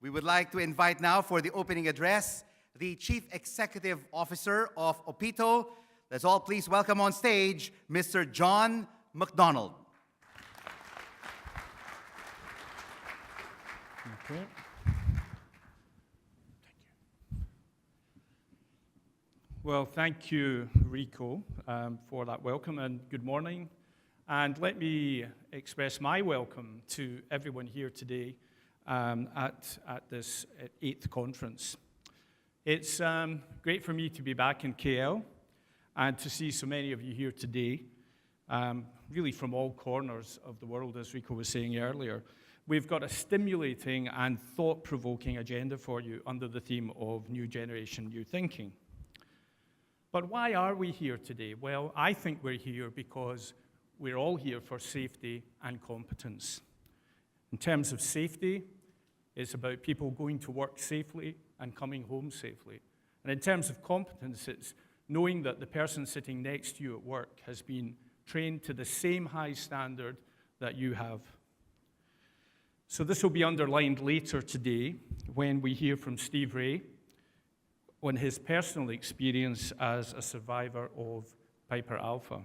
We would like to invite now for the opening address the Chief Executive Officer of Opito. Let's all please welcome on stage Mr. John McDonald. Okay. Well, thank you, Rico, for that welcome, and good morning. And let me express my welcome to everyone here today at this 8th conference. It's great for me to be back in KL and to see so many of you here today, really from all corners of the world, as Rico was saying earlier. We've got a stimulating and thought-provoking agenda for you under the theme of New Generation, New Thinking. But why are we here today? Well, I think we're here because we're all here for safety and competence. In terms of safety, it's about people going to work safely and coming home safely. And in terms of competence, it's knowing that the person sitting next to you at work has been trained to the same high standard that you have. So this will be underlined later today when we hear from Steve Ray on his personal experience as a survivor of Piper Alpha.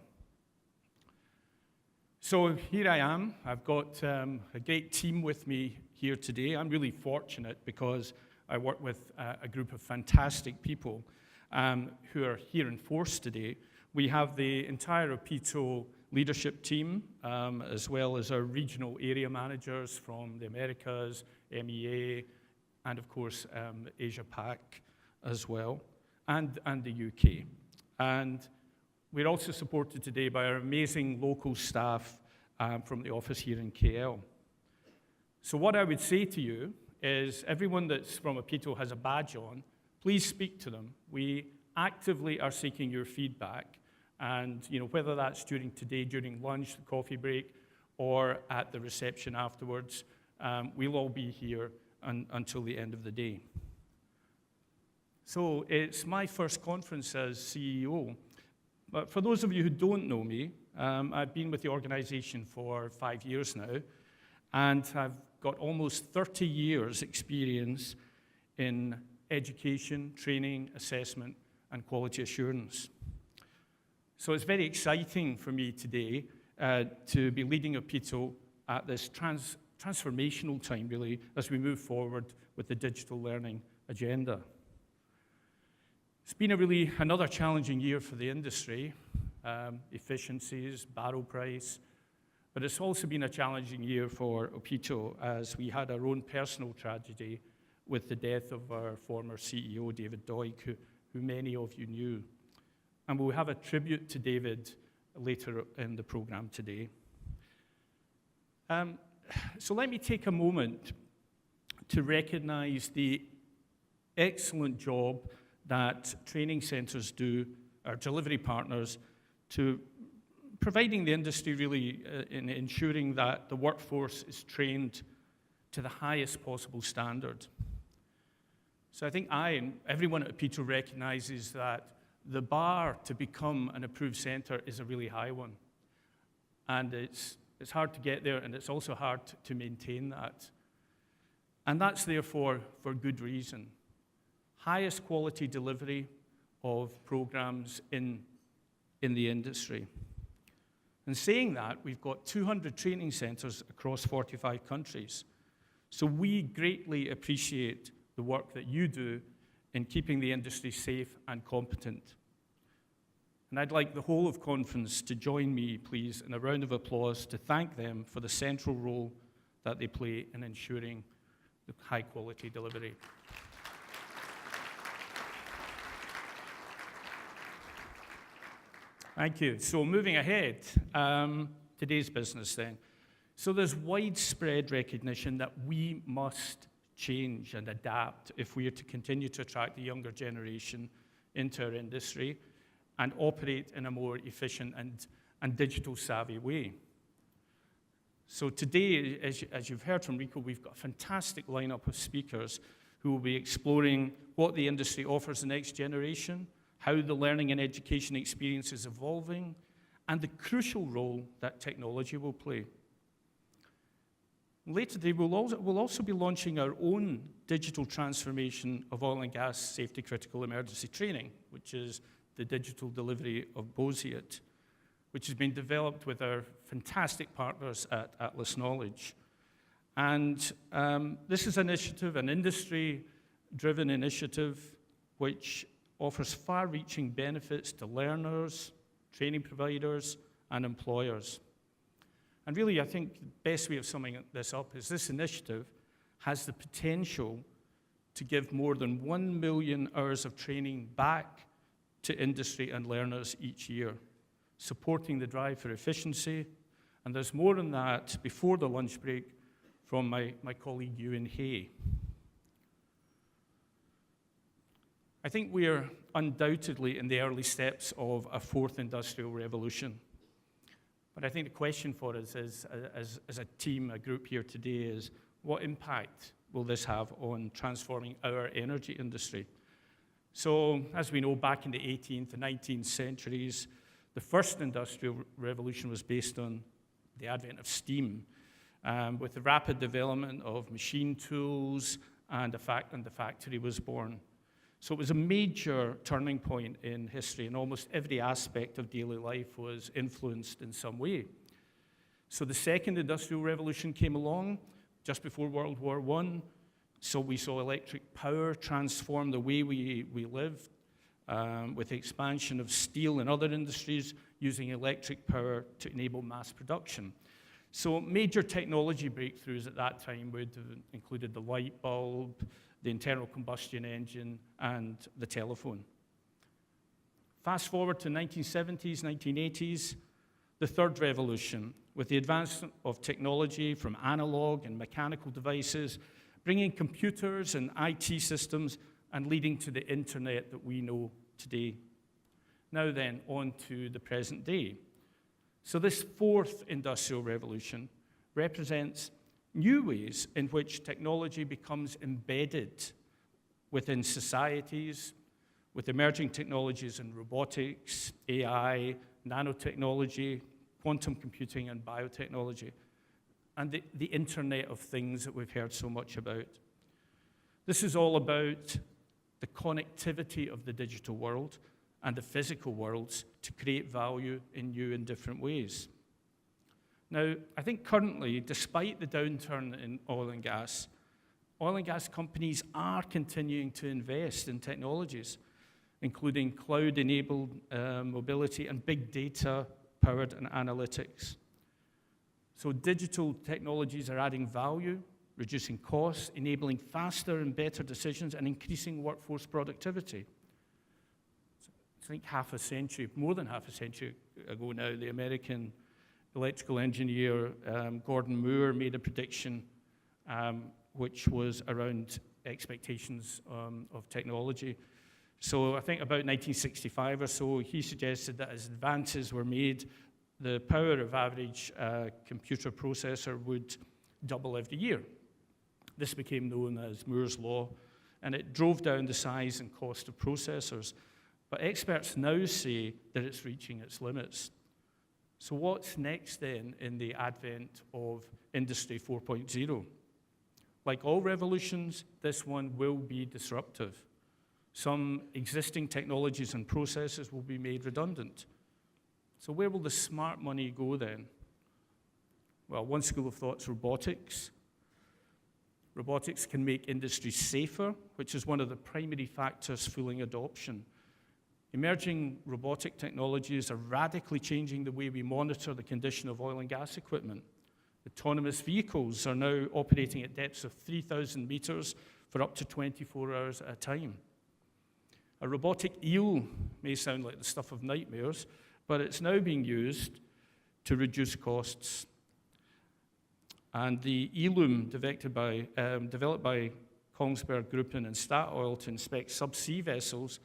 So here I am. I've got a great team with me here today. I'm really fortunate because I work with a group of fantastic people who are here in force today. We have the entire Opito leadership team, as well as our regional area managers from the Americas, MEA, and of course Asia Pac as well, and the UK. And we're also supported today by our amazing local staff from the office here in KL. So what I would say to you is everyone that's from Opito has a badge on, please speak to them. We actively are seeking your feedback. And whether that's during lunch, the coffee break, or at the reception afterwards, we'll all be here until the end of the day. So it's my first conference as CEO. But for those of you who don't know me, I've been with the organization for 5 years now, and I've got almost 30 years experience in education, training, assessment, and quality assurance. So it's very exciting for me today to be leading Opito at this transformational time, really, as we move forward with the digital learning agenda. It's been another challenging year for the industry, efficiencies, barrel price, but it's also been a challenging year for Opito as we had our own personal tragedy with the death of our former CEO, David Doig, who many of you knew. And we'll have a tribute to David later in the program today. So let me take a moment to recognize the excellent job that training centers do, our delivery partners, to providing the industry really in ensuring that the workforce is trained to the highest possible standard. So I think and everyone at Opito recognizes that the bar to become an approved center is a really high one. And it's hard to get there, and it's also hard to maintain that. And that's therefore for good reason. Highest quality delivery of programs in the industry. And saying that, we've got 200 training centers across 45 countries. So we greatly appreciate the work that you do in keeping the industry safe and competent. And I'd like the whole of conference to join me, please, in a round of applause to thank them for the central role that they play in ensuring the high-quality delivery. Thank you. So moving ahead, today's business then. So there's widespread recognition that we must change and adapt if we are to continue to attract the younger generation into our industry and operate in a more efficient and digital savvy way. So today, as you've heard from Rico, we've got a fantastic lineup of speakers who will be exploring what the industry offers the next generation, how the learning and education experience is evolving, and the crucial role that technology will play. Later today, we'll also be launching our own digital transformation of oil and gas safety critical emergency training, which is the digital delivery of BOSIAT, which has been developed with our fantastic partners at Atlas Knowledge. And this is an initiative, an industry-driven initiative, which offers far-reaching benefits to learners, training providers, and employers. And really, I think the best way of summing this up is this initiative has the potential to give more than 1 million hours of training back to industry and learners each year, supporting the drive for efficiency. And there's more on that before the lunch break from my colleague Ewan Hay. I think we are undoubtedly in the early steps of a fourth industrial revolution. But I think the question for us as a team, a group here today, is what impact will this have on transforming our energy industry? So, as we know, back in the 18th and 19th centuries, the first industrial revolution was based on the advent of steam, with the rapid development of machine tools, and the factory was born. So it was a major turning point in history, and almost every aspect of daily life was influenced in some way. So the second industrial revolution came along just before World War I. So we saw electric power transform the way we lived, with the expansion of steel and other industries using electric power to enable mass production. So major technology breakthroughs at that time would have included the light bulb, the internal combustion engine, and the telephone. Fast forward to 1970s, 1980s, the third revolution, with the advancement of technology from analog and mechanical devices, bringing computers and IT systems and leading to the internet that we know today. Now then, on to the present day. So this fourth industrial revolution represents new ways in which technology becomes embedded within societies, with emerging technologies in robotics, AI, nanotechnology, quantum computing, and biotechnology, and the Internet of Things that we've heard so much about. This is all about the connectivity of the digital world and the physical worlds to create value in new and different ways. Now, I think currently, despite the downturn in oil and gas companies are continuing to invest in technologies, including cloud-enabled mobility and big data-powered analytics. So digital technologies are adding value, reducing costs, enabling faster and better decisions, and increasing workforce productivity. I think more than half a century ago now, the American electrical engineer Gordon Moore made a prediction which was around expectations of technology. So I think about 1965 or so, he suggested that as advances were made, the power of average computer processor would double every year. This became known as Moore's Law, and it drove down the size and cost of processors. But experts now say that it's reaching its limits. So what's next then in the advent of Industry 4.0? Like all revolutions, this one will be disruptive. Some existing technologies and processes will be made redundant. So where will the smart money go then? Well, one school of thought is robotics. Robotics can make industry safer, which is one of the primary factors fueling adoption. Emerging robotic technologies are radically changing the way we monitor the condition of oil and gas equipment. Autonomous vehicles are now operating at depths of 3,000 meters for up to 24 hours at a time. A robotic eel may sound like the stuff of nightmares, but it's now being used to reduce costs. And the e-loom developed by Kongsberg Gruppen and Statoil to inspect subsea vessels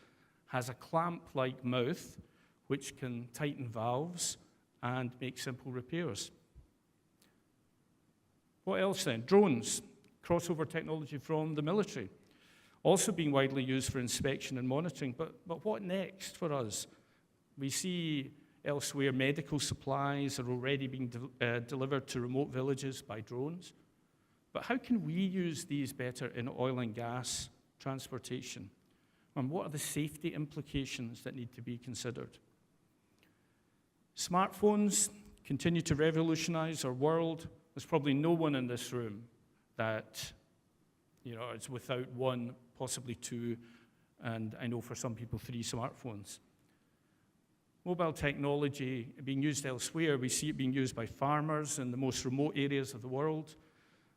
has a clamp-like mouth which can tighten valves and make simple repairs. What else then? Drones, crossover technology from the military, also being widely used for inspection and monitoring. But what next for us? We see elsewhere medical supplies are already being delivered to remote villages by drones. But how can we use these better in oil and gas transportation? And what are the safety implications that need to be considered? Smartphones continue to revolutionize our world. There's probably no one in this room that is without one, possibly two, and I know for some people 3 smartphones. Mobile technology being used elsewhere, we see it being used by farmers in the most remote areas of the world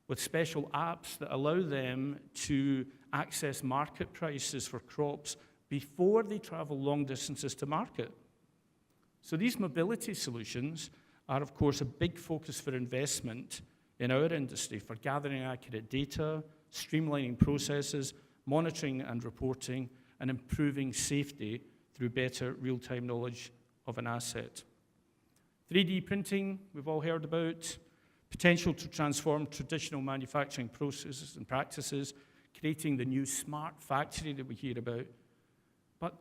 with special apps that allow them to access market prices for crops before they travel long distances to market. So these mobility solutions are, of course, a big focus for investment in our industry for gathering accurate data, streamlining processes, monitoring and reporting, and improving safety through better real-time knowledge of an asset. 3D printing, we've all heard about, potential to transform traditional manufacturing processes and practices, creating the new smart factory that we hear about. But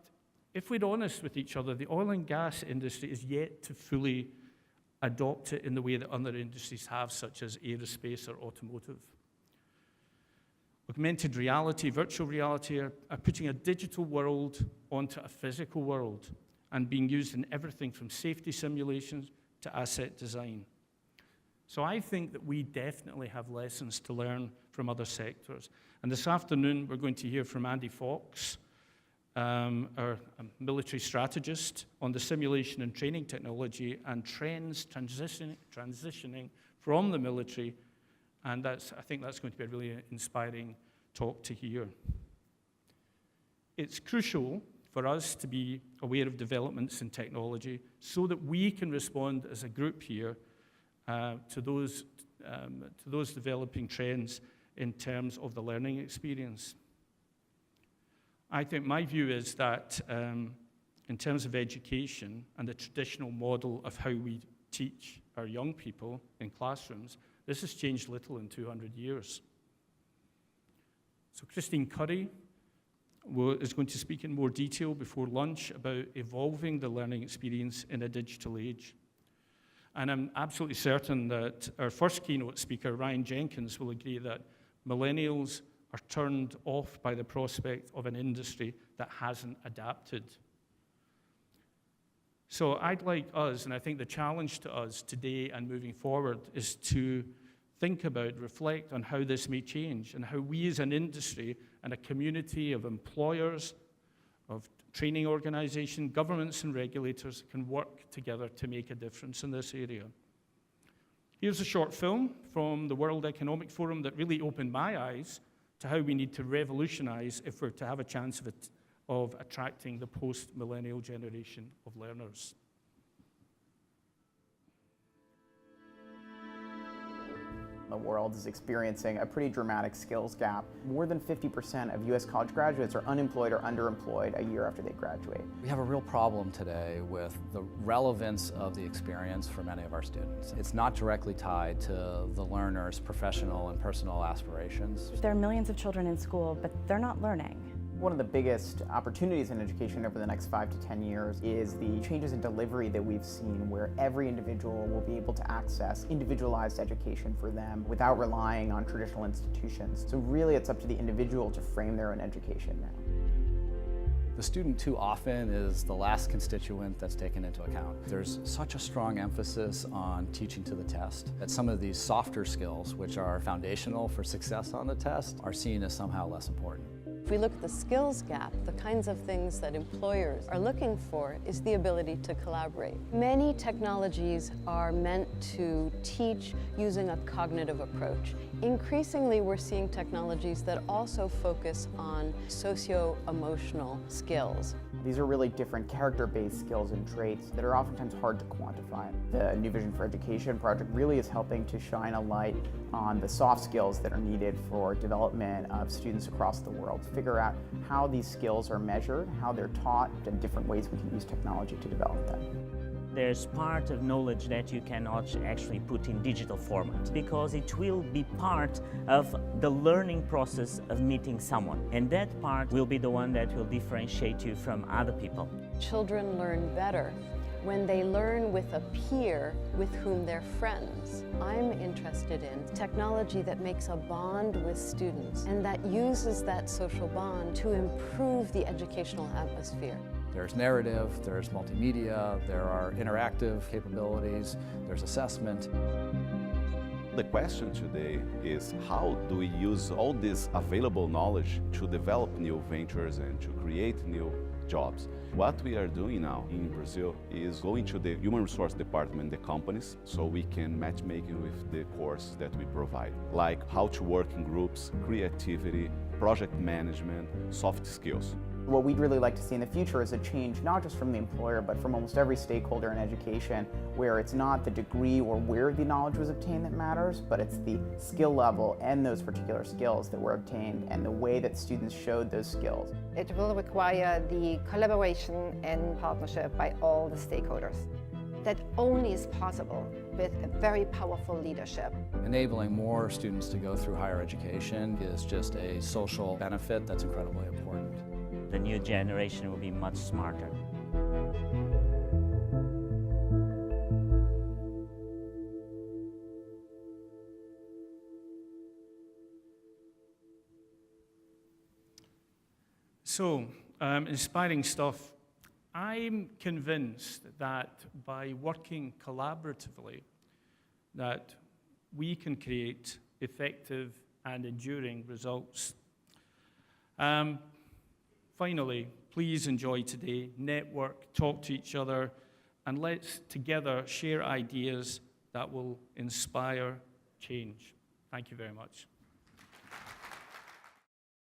if we're honest with each other, the oil and gas industry is yet to fully adopt it in the way that other industries have, such as aerospace or automotive. Augmented reality, virtual reality are putting a digital world onto a physical world and being used in everything from safety simulations to asset design. So I think that we definitely have lessons to learn from other sectors. And this afternoon, we're going to hear from Andy Fox, our military strategist, on the simulation and training technology and trends transitioning from the military. And I think that's going to be a really inspiring talk to hear. It's crucial for us to be aware of developments in technology so that we can respond as a group here to those developing trends in terms of the learning experience. I think my view is that in terms of education and the traditional model of how we teach our young people in classrooms, this has changed little in 200 years. So Christine Curry is going to speak in more detail before lunch about evolving the learning experience in a digital age. And I'm absolutely certain that our first keynote speaker, Ryan Jenkins, will agree that millennials are turned off by the prospect of an industry that hasn't adapted. So I'd like us, and I think the challenge to us today and moving forward is to think about, reflect on how this may change and how we as an industry and a community of employers, of training organizations, governments and regulators can work together to make a difference in this area. Here's a short film from the World Economic Forum that really opened my eyes to how we need to revolutionize if we're to have a chance of attracting the post-millennial generation of learners. The world is experiencing a pretty dramatic skills gap. More than 50% of U.S. college graduates are unemployed or underemployed a year after they graduate. We have a real problem today with the relevance of the experience for many of our students. It's not directly tied to the learner's professional and personal aspirations. There are millions of children in school, but they're not learning. One of the biggest opportunities in education over the next 5 to 10 years is the changes in delivery that we've seen, where every individual will be able to access individualized education for them without relying on traditional institutions. So really it's up to the individual to frame their own education now. The student too often is the last constituent that's taken into account. There's such a strong emphasis on teaching to the test that some of these softer skills, which are foundational for success on the test, are seen as somehow less important. If we look at the skills gap, the kinds of things that employers are looking for is the ability to collaborate. Many technologies are meant to teach using a cognitive approach. Increasingly, we're seeing technologies that also focus on socio-emotional skills. These are really different character-based skills and traits that are oftentimes hard to quantify. The New Vision for Education project really is helping to shine a light on the soft skills that are needed for development of students across the world. Figure out how these skills are measured, how they're taught, and different ways we can use technology to develop them. There's part of knowledge that you cannot actually put in digital format because it will be part of the learning process of meeting someone. And that part will be the one that will differentiate you from other people. Children learn better when they learn with a peer with whom they're friends. I'm interested in technology that makes a bond with students and that uses that social bond to improve the educational atmosphere. There's narrative, there's multimedia, there are interactive capabilities, there's assessment. The question today is how do we use all this available knowledge to develop new ventures and to create new jobs? What we are doing now in Brazil is going to the human resource department, the companies, so we can matchmaking with the course that we provide, like how to work in groups, creativity, project management, soft skills. What we'd really like to see in the future is a change not just from the employer, but from almost every stakeholder in education, where it's not the degree or where the knowledge was obtained that matters, but it's the skill level and those particular skills that were obtained and the way that students showed those skills. It will require the collaboration and partnership by all the stakeholders. That only is possible with a very powerful leadership. Enabling more students to go through higher education is just a social benefit that's incredibly important. The new generation will be much smarter. So, inspiring stuff. I'm convinced that by working collaboratively, that we can create effective and enduring results. Finally, please enjoy today, network, talk to each other, and let's together share ideas that will inspire change. Thank you very much.